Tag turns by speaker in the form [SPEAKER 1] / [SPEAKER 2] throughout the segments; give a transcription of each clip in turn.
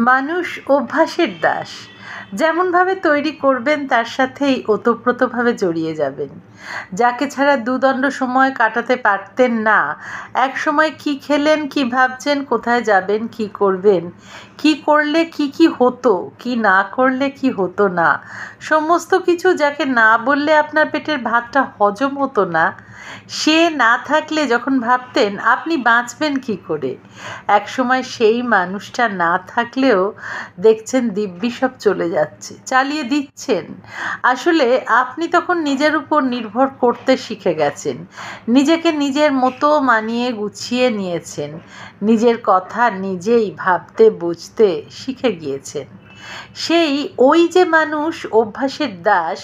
[SPEAKER 1] মানুষ অভ্যাসের দাস। যেমনভাবে তৈরি করবেন তার সাথেই ওতপ্রোতভাবে জড়িয়ে যাবেন। যাকে ছাড়া দুদণ্ড সময় কাটাতে পারতেন না, এক সময় কী খেলেন, কী ভাবছেন, কোথায় যাবেন, কী করবেন, কী করলে কী হতো, কী না করলে কী হতো না, সমস্ত কিছু যাকে না বললে আপনার পেটের ভাতটা হজম হতো না, সে না থাকলে যখন ভাবতেন আপনি বাঁচবেন কী করে, একসময় সেই মানুষটা না থাকলেও দেখছেন দিব্যি সব চলে যাচ্ছে, চালিয়ে দিচ্ছেন। আসলে আপনি তখন নিজের উপর নির্ভর করতে শিখে গেছেন, নিজেকে নিজের মতো মানিয়ে গুছিয়ে নিয়েছেন, নিজের কথা নিজেই ভাবতে বুঝতে শিখে গিয়েছেন। সেই ওই যে মানুষ অভ্যাসের দাস,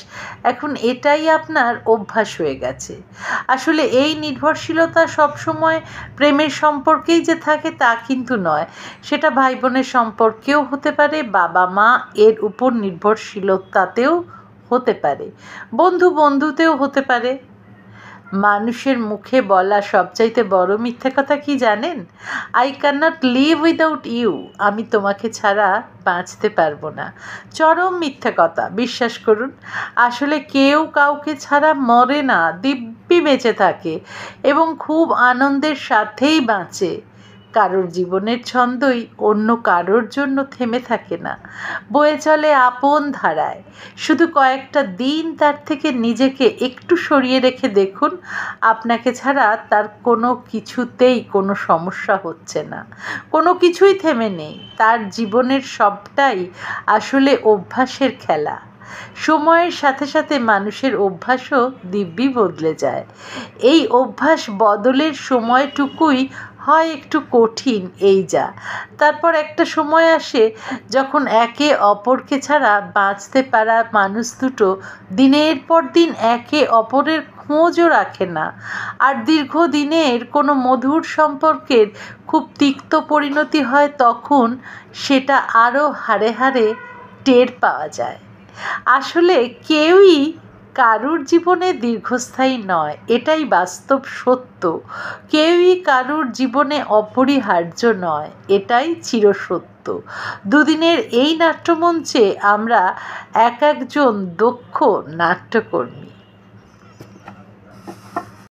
[SPEAKER 1] এখন এটাই আপনার অভ্যাস হয়ে গেছে। আসলে এই নির্ভরশীলতা সবসময় প্রেমের সম্পর্কেই যে থাকে তা কিন্তু নয়, সেটা ভাই বোনের সম্পর্কেও হতে পারে, বাবা মা এর উপর নির্ভরশীলতাতেও হতে পারে, বন্ধু বন্ধুতেও হতে পারে। মানুষের মুখে বলা সবচাইতে বড় মিথ্যে কথা কি জানেন? I can not live without you. আমি তোমাকে ছাড়া বাঁচতে পারবো না। চরম মিথ্যে কথা, বিশ্বাস করুন। আসলে কেউ কাউকে ছাড়া মরে না, দিব্যি বেঁচে থাকে এবং খুব আনন্দের সাথেই বাঁচে। কারোর জীবনের ছন্দই অন্য কারোর জন্য থেমে থাকে না, বয়ে চলে আপন ধারায়। শুধু কয়েকটা দিন তার থেকে নিজেকে একটু সরিয়ে রেখে দেখুন, আপনাকে ছাড়া তার কোনো কিছুতেই কোনো সমস্যা হচ্ছে না, কোনো কিছুই থেমে নেই। তার জীবনের সবটাই আসলে অভ্যাসের খেলা। সময়ের সাথে সাথে মানুষের অভ্যাসও দিব্যি বদলে যায়। এই অভ্যাস বদলের সময়টুকুই হয় একটু কঠিন, এই যা। তারপর একটা সময় আসে যখন একে অপরকে ছাড়া বাঁচতে পারা মানুষ দুটো দিনের পর দিন একে অপরের খোঁজও রাখে না, আর দীর্ঘদিনের কোনো মধুর সম্পর্কের খুব তিক্ত পরিণতি হয় তখন, সেটা আরও হাড়ে হাড়ে টের পাওয়া যায়। আসলে কেউই কারুর জীবনে দীর্ঘস্থায়ী নয়, এটাই বাস্তব সত্য। কেউই কারুর জীবনে অপরিহার্য নয়, এটাই চিরসত্য। দুদিনের এই নাট্যমঞ্চে আমরা এক একজন দক্ষ নাট্যকর্মী।